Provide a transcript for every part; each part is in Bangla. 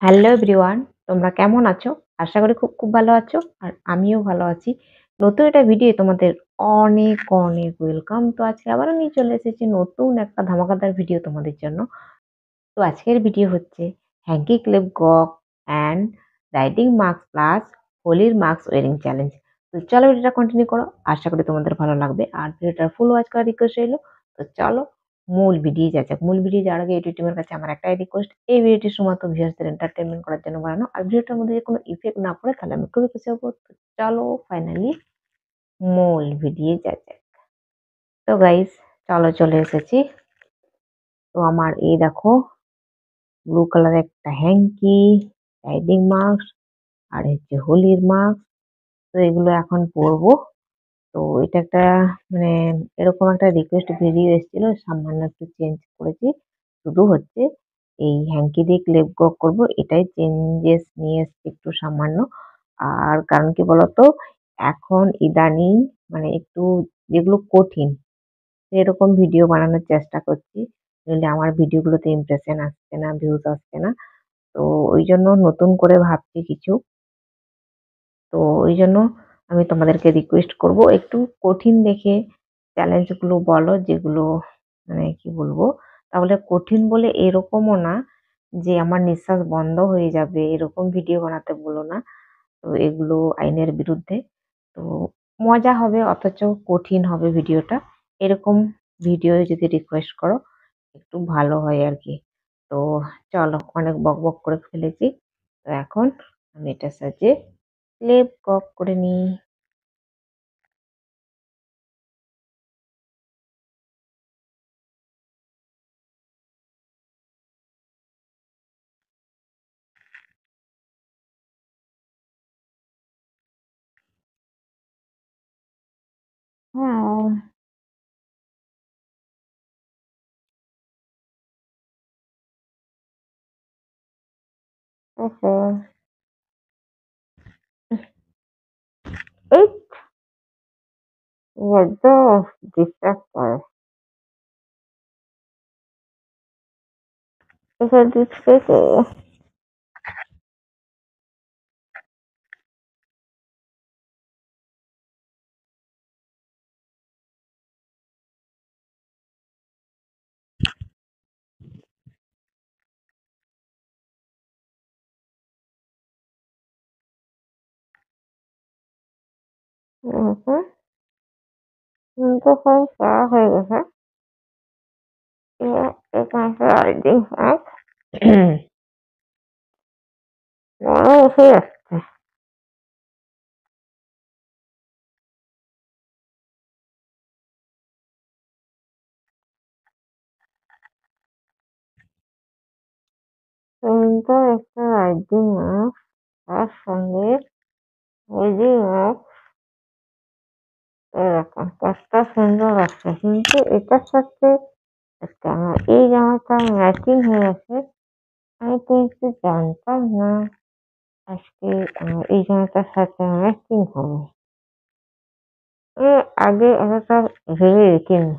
হ্যালো এভরিওয়ান, তোমরা কেমন আছো? আশা করি খুব ভালো আছো। আর আমিও ভালো আছি। নতুন একটা ভিডিও তোমাদের অনেক ওয়েলকাম। তো আজকে আবারও নিয়ে চলে এসেছি নতুন একটা ধামাকাদার ভিডিও তোমাদের জন্য। তো আজকের ভিডিও হচ্ছে hanky clip গক and riding mask plus হোলির মাস্ক ওয়ারিং চ্যালেঞ্জ। তো চলো ভিডিওটা কন্টিনিউ করো। আশা করি তোমাদের ভালো লাগবে। আর ভিডিওটার ফুল ওয়াচ করার রিকোয়েস্ট রইলো। তো চলো মূল ভিডিও যাওয়া যাক। মূল ভিডিও যাওয়ার আগে ইউটিউব টিমের কাছে আমার একটাই রিকোয়েস্ট, এই ভিডিওটি শুধুমাত্র ভিউয়ার্সদের এন্টারটেইনমেন্ট করার জন্য বানানো। আর ভিডিওটার মধ্যে যদি কোনো ইফেক্ট না পড়ে তাহলে আমি খুবই খুশি হবো। তো চলো ফাইনালি মূল ভিডিও যাওয়া যাক। তো গাইস চলো চলে এসেছি। তো আমার এই দেখো ব্লু কালারের একটা হ্যাঙ্কি, রাইডিং মাস্ক আর হচ্ছে হোলির মাস্ক। তো এগুলো এখন পরবো। তো এটা একটা মানে এরকম একটা রিকোয়েস্ট ভিডিও এসেছিল, সামান্য একটু চেঞ্জ করেছি। শুধু হচ্ছে এই হ্যাঙ্কি দিয়ে ক্লেপ গক করবো, এটাই চেঞ্জেস নিয়ে এসেছি একটু সামান্য। আর কারণ কি বলতো, এখন ইদানিং মানে একটু যেগুলো কঠিন এরকম ভিডিও বানানোর চেষ্টা করছি। নইলে আমার ভিডিওগুলোতে ইমপ্রেশন আসছে না, ভিউজ আসছে না। তো ওই জন্য নতুন করে ভাবছি কিছু। তো ওই জন্য আমি তোমাদেরকে রিকোয়েস্ট করব, একটু কঠিন দেখে চ্যালেঞ্জ গুলো বলো, যেগুলো মানে কি বলবো, তাহলে কঠিন বলে এরকমও না যে আমার নিঃশ্বাস বন্ধ হয়ে যাবে, এরকম ভিডিও বানাতে বলো না। তো এগুলো আইনের বিরুদ্ধে। তো মজা হবে অথচ কঠিন হবে ভিডিওটা, এরকম ভিডিও যদি রিকোয়েস্ট করো একটু ভালো হয় আর কি। তো চলো অনেক বকবক করে ফেলেছি। তো এখন আমি এটার সাথে লেপ কক করে নিই। হ্যাঁ, ওহো! এই বড্ড ডিস্টার্ব করে। এসব দিক থেকে হুম, যখন করা হয়ে গেছে, এবার এখানে একটা রাইডিং হ্যাক মনে এসে যাচ্ছে। সুন্দর একটা রাইডিং মাস্ক, তার সঙ্গে রাইডিং মাস্ক এরকম কতটা সুন্দর লাগছে। কিন্তু এটার সাথে আজকে আমার এই জামাটা ম্যাচিং হয়ে গেছে। আমি কিন্তু জানতাম না আজকে আমার এই জামাটার সাথে ম্যাচিং হবে। আগে এতটা ভেবে দেখিনি,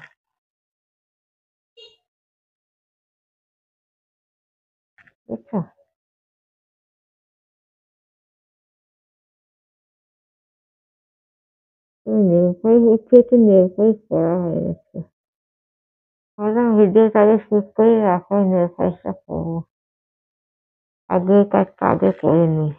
বুঝছো? নেলপালিশ ইচ্ছে তো নেলপালিশ করা হয়ে গেছে। ভাবলাম ভিডিওটা আগে শেষ করে তারপর নেলপালিশটা করবো। আগে কাজটা আগে করে নিই।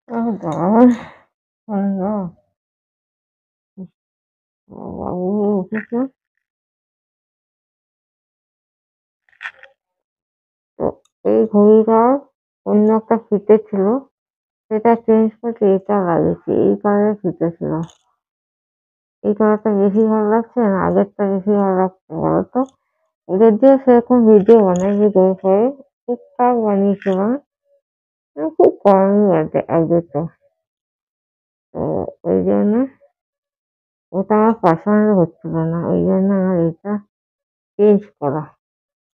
বাবা! বাবা! বাবু উঠেছে। এই ঘড়িটার অন্য একটা ফিতে ছিল, সেটা চেঞ্জ করে এটা লাগিয়েছি। এই কালারের ফিতে ছিল। এই কালারটা বেশি ভালো লাগছে না আগেরটা বেশি ভালো লাগছে বলো তো? এদের দিয়ে সেরকম ভিডিও বানাই যে ঘড়ি ফড়ি টুকটাক বানিয়েছিলাম। খুব কমই আছে এক দুটো। তো ওই জন্য ওটা আমার পছন্দ হচ্ছিল না। ওই জন্য আমার এটা চেঞ্জ করা।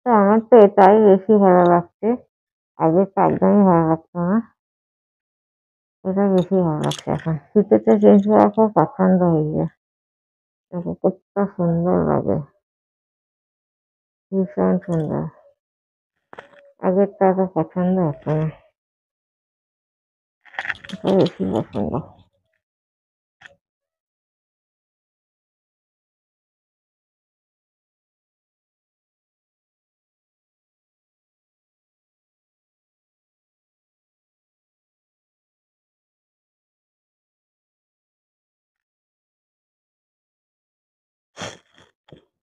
তো আমার তো এটাই বেশি ভালো লাগছে। আগেরটা একদমই ভালো লাগতো না। এটা বেশি ভালো লাগছে এখন। ফিতেটা চেঞ্জ করার পর পছন্দ হয়ে যায়। দেখো কতটা সুন্দর লাগে। ভীষণ সুন্দর। আগেরটা এত পছন্দ হতো না। এটা বেশি পছন্দ।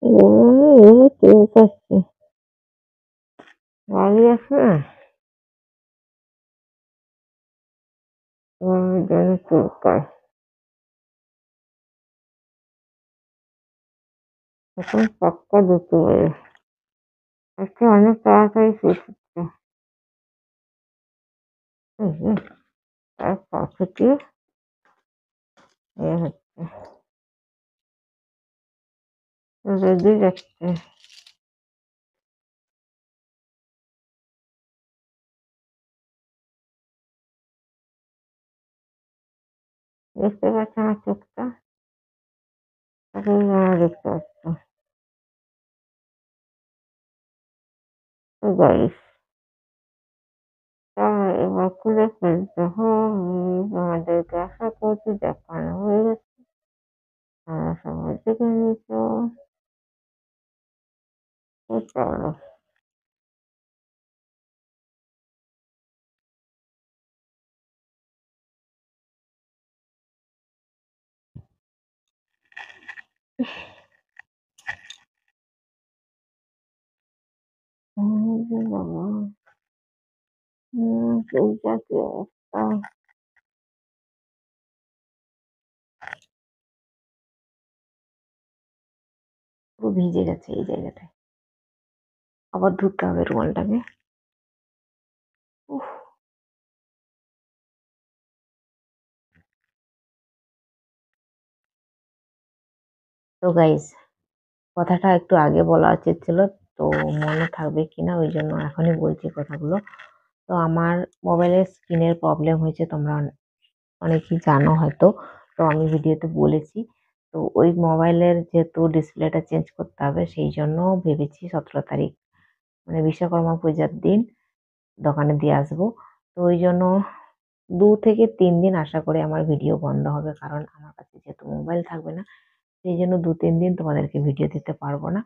গরমে চুলকাচ্ছে। বাড়ি আছে না? গরমের জন্য চুলকায়। এখন পাক্কা ২টো বাজে। আজকে অনেক তাড়াতাড়ি শেষ হচ্ছে। আর পা থেকে হচ্ছে রেডি যাচ্ছে। দেখতে পাচ্ছ আমার চোখটা? দেখতে পাচ্ছ। তো গাইস, এবার খুলে ফেলতে হবে। তোমাদেরকে আশা করছি দেখানো হয়ে গেছে। তোমরা সবাই দেখে নিয়েছো। তো চলো। বাবা, চোখটা কি অবস্থা। পুরো ভিজে গেছে এই জায়গাটায়। আবার ধুতে হবে রুমালটাকে। উফ। তো গাইস, কথাটা একটু আগে বলা উচিত ছিল। তো মনে থাকবে কিনা ওই জন্য এখনই বলছি কথাগুলো। তো আমার মোবাইলের স্ক্রিনের প্রবলেম হয়েছে, তোমরা অনেকেই জানো হয়তো। তো আমি ভিডিওতে বলেছি। তো ওই মোবাইলের যেহেতু ডিসপ্লেটা চেঞ্জ করতে হবে, সেই জন্য ভেবেছি 17 তারিখ মানে বিশ্বকর্মা পূজার দিন দোকানে দিয়ে আসবো। তো ওই জন্য 2 থেকে 3 দিন আশা করি আমার ভিডিও বন্ধ হবে, কারণ আমার কাছে যেহেতু মোবাইল থাকবে না, সেই জন্য 2-3 দিন তোমাদেরকে ভিডিও দিতে পারবো না।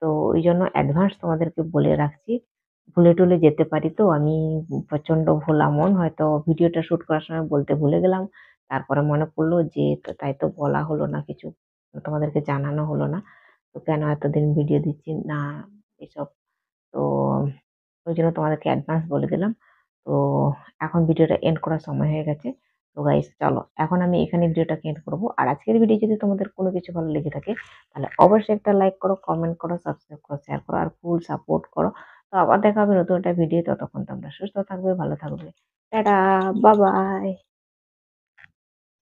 তো ওই জন্য অ্যাডভান্স তোমাদেরকে বলে রাখছি। ভুলে টুলে যেতে পারি, তো আমি প্রচন্ড ভোলা মন, হয়তো ভিডিওটা শুট করার সময় বলতে ভুলে গেলাম। তারপরে মনে পড়লো যে তাই তো বলা হলো না কিছু, তোমাদেরকে জানানো হলো না। তো কেন এতদিন ভিডিও দিচ্ছি না এসব। তো ওই জন্য তোমাদেরকে অ্যাডভান্স বলে দিলাম। তো এখন ভিডিওটা এন্ড করার সময় হয়ে গেছে। তো গাইস চলো, এখন আমি এখানে ভিডিওটাকে এন্ড করবো। আর আজকের ভিডিও যদি তোমাদের কোনো কিছু ভালো লেগে থাকে, তাহলে অবশ্যই একটা লাইক করো, কমেন্ট করো, সাবস্ক্রাইব করো, শেয়ার করো আর ফুল সাপোর্ট করো। তো আবার দেখা হবে নতুন একটা ভিডিও। ততক্ষণ তোমরা সুস্থ থাকবে, ভালো থাকবে। Tata, bye bye.